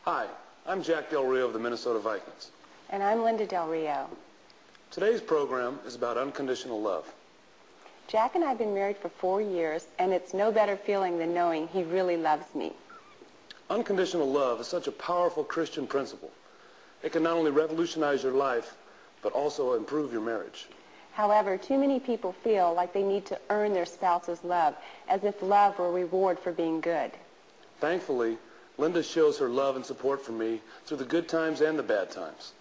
Hi, I'm Jack Del Rio of the Minnesota Vikings. And I'm Linda Del Rio. Today's program is about unconditional love. Jack and I have been married for 4 years, and it's no better feeling than knowing he really loves me. Unconditional love is such a powerful Christian principle. It can not only revolutionize your life, but also improve your marriage. However, too many people feel like they need to earn their spouse's love, as if love were a reward for being good. Thankfully, Linda shows her love and support for me through the good times and the bad times.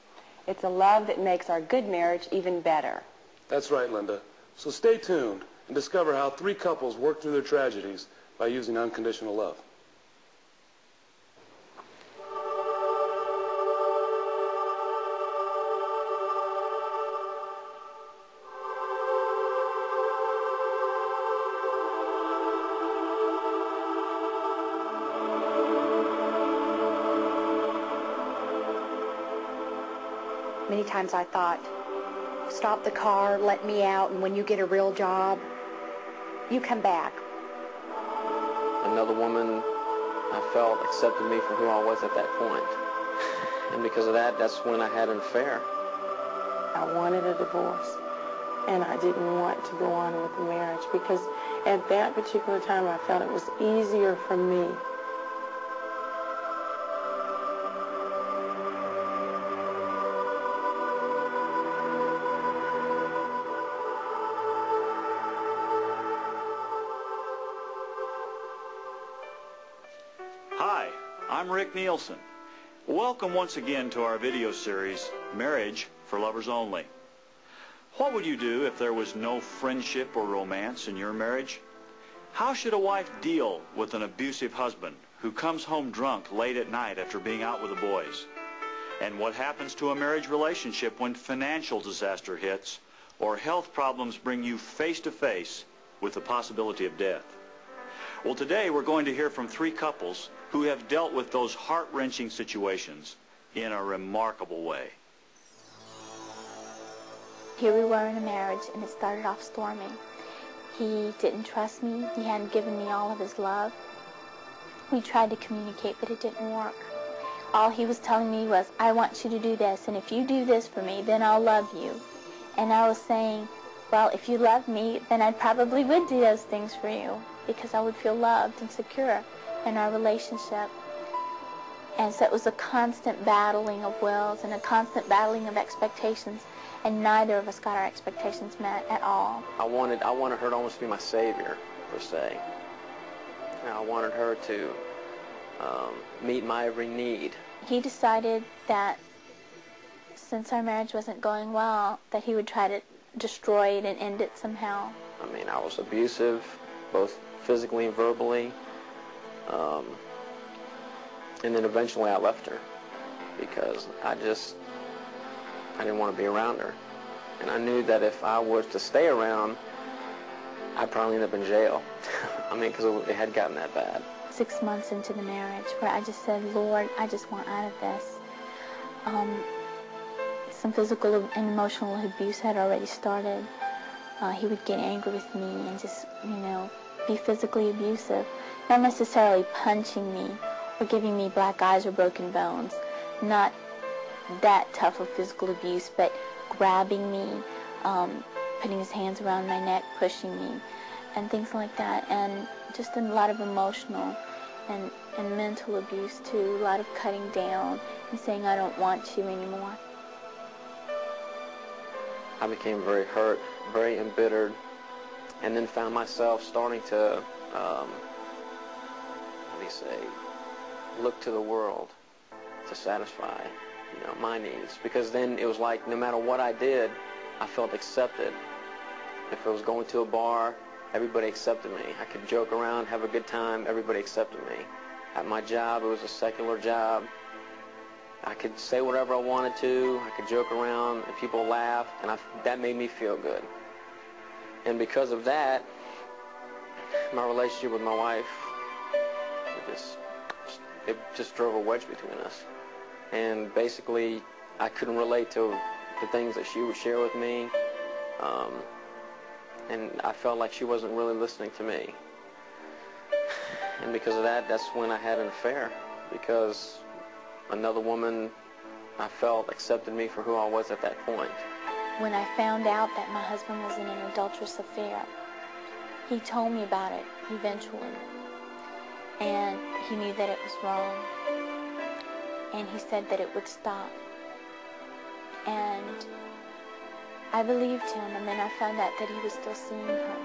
It's a love that makes our good marriage even better. That's right, Linda. So stay tuned and discover how 3 couples work through their tragedies by using unconditional love. Many times I thought, stop the car, let me out, and when you get a real job, you come back. Another woman, I felt, accepted me for who I was at that point. And because of that, that's when I had an affair. I wanted a divorce, and I didn't want to go on with the marriage because at that particular time I felt it was easier for me. Hi, I'm Rick Nielsen. Welcome once again to our video series, Marriage for Lovers Only. What would you do if there was no friendship or romance in your marriage? How should a wife deal with an abusive husband who comes home drunk late at night after being out with the boys? And what happens to a marriage relationship when financial disaster hits or health problems bring you face to face with the possibility of death? Well, today we're going to hear from 3 couples who have dealt with those heart-wrenching situations in a remarkable way. Here we were in a marriage, and it started off stormy. He didn't trust me. He hadn't given me all of his love. We tried to communicate, but it didn't work. All he was telling me was, I want you to do this, and if you do this for me, then I'll love you. And I was saying, well, if you love me, then I probably would do those things for you, because I would feel loved and secure in our relationship. And so it was a constant battling of wills and a constant battling of expectations, and neither of us got our expectations met at all. I wanted her to almost be my savior, per se. And I wanted her to meet my every need. He decided that since our marriage wasn't going well, that he would try to destroy it and end it somehow. I mean, I was abusive, both physically and verbally. And then eventually I left her because I didn't want to be around her. And I knew that if I was to stay around, I'd probably end up in jail. I mean, because it had gotten that bad. 6 months into the marriage, where I just said, Lord, I just want out of this. Some physical and emotional abuse had already started. He would get angry with me and just, be physically abusive. Not necessarily punching me or giving me black eyes or broken bones. Not that tough of physical abuse, but grabbing me, putting his hands around my neck, pushing me, and things like that. And just a lot of emotional and mental abuse too. A lot of cutting down and saying, I don't want you anymore. I became very hurt, very embittered, and then found myself starting to, look to the world to satisfy, my needs. Because then it was like no matter what I did, I felt accepted. If I was going to a bar, everybody accepted me. I could joke around, have a good time, everybody accepted me. At my job, it was a secular job. I could say whatever I wanted to, I could joke around, and people laughed, and that made me feel good. And because of that, my relationship with my wife, it just drove a wedge between us. And basically, I couldn't relate to the things that she would share with me, and I felt like she wasn't really listening to me. And because of that, that's when I had an affair, because another woman, I felt, accepted me for who I was at that point. When I found out that my husband was in an adulterous affair, he told me about it eventually. And he knew that it was wrong. And he said that it would stop. And I believed him, and then I found out that he was still seeing her.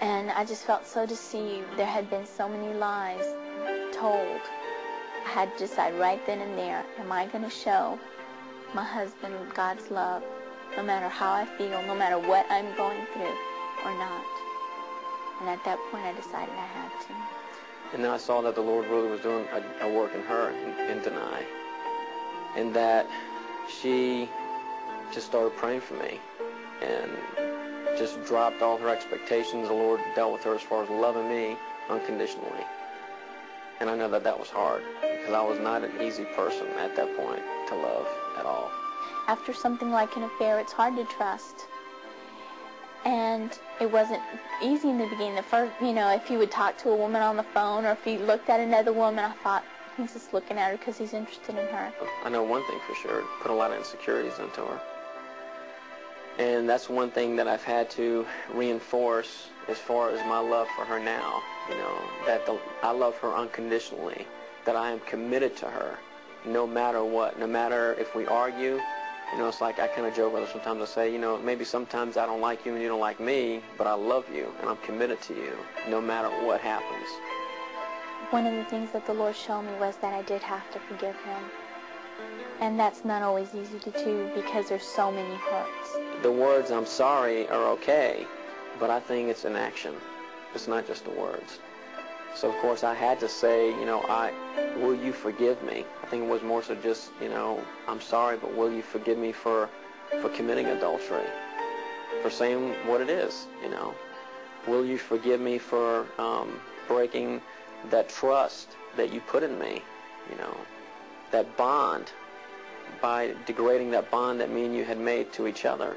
And I just felt so deceived. There had been so many lies told. I had to decide right then and there, am I going to show my husband God's love, no matter how I feel, no matter what I'm going through, or not? And at that point I decided I had to. And then I saw that the Lord really was doing a work in her, in Denai, and that she just started praying for me and just dropped all her expectations. The Lord dealt with her as far as loving me unconditionally. And I know that that was hard, because I was not an easy person at that point to love at all. After something like an affair, it's hard to trust. And it wasn't easy in the beginning. The first, if he would talk to a woman on the phone, or if he looked at another woman, I thought, he's just looking at her because he's interested in her. I know one thing for sure, it put a lot of insecurities into her. And that's one thing that I've had to reinforce as far as my love for her now. That I love her unconditionally, that I am committed to her no matter what, no matter if we argue. It's like I kind of joke with her sometimes. I say, maybe sometimes I don't like you and you don't like me, but I love you and I'm committed to you no matter what happens. One of the things that the Lord showed me was that I did have to forgive him. And that's not always easy to do, because there's so many hurts. The words "I'm sorry" are okay, but I think it's an action. It's not just the words. So of course I had to say, will you forgive me? I think it was more so just, I'm sorry, but will you forgive me for committing adultery, for saying what it is, Will you forgive me for breaking that trust that you put in me, that bond, by degrading that bond that me and you had made to each other.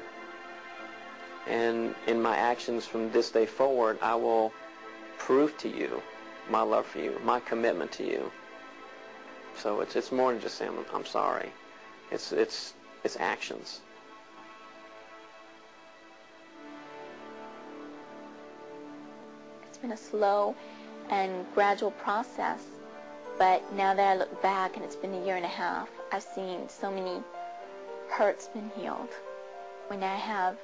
And in my actions from this day forward, I will prove to you my love for you, my commitment to you. So it's more than just saying I'm sorry. It's actions. It's been a slow and gradual process, but now that I look back, and it's been 1.5 years, I've seen so many hurts been healed. When I have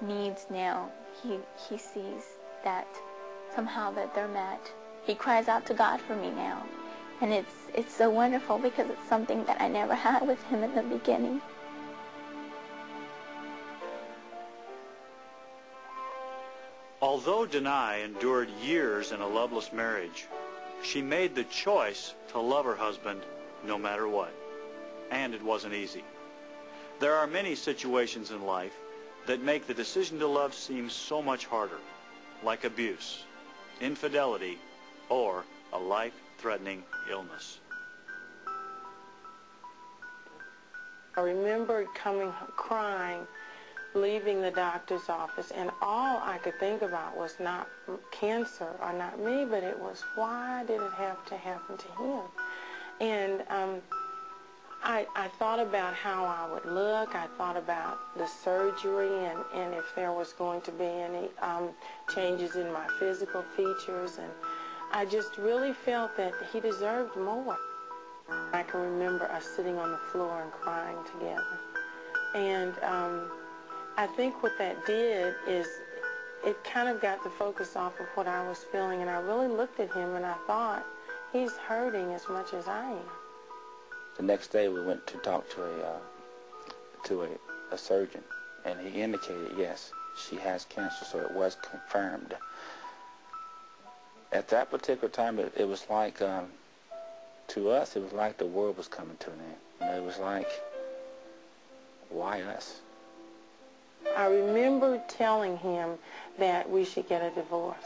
needs now, he sees that somehow that they're met. He cries out to God for me now. And it's so wonderful, because it's something that I never had with him in the beginning. Although Denai endured years in a loveless marriage, she made the choice to love her husband no matter what. And it wasn't easy. There are many situations in life that make the decision to love seem so much harder, like abuse, infidelity, or a life-threatening illness. I remember crying, leaving the doctor's office, and all I could think about was not cancer or not me, but it was, why did it have to happen to him? And I thought about how I would look. I thought about the surgery and if there was going to be any changes in my physical features. And I just really felt that he deserved more. I can remember us sitting on the floor and crying together. And I think what that did is it kind of got the focus off of what I was feeling. And I really looked at him and I thought, he's hurting as much as I am. The next day we went to talk to a surgeon, and he indicated, yes, she has cancer, so it was confirmed. At that particular time, it was like, to us, it was like the world was coming to an end. It was like, why us? I remember telling him that we should get a divorce.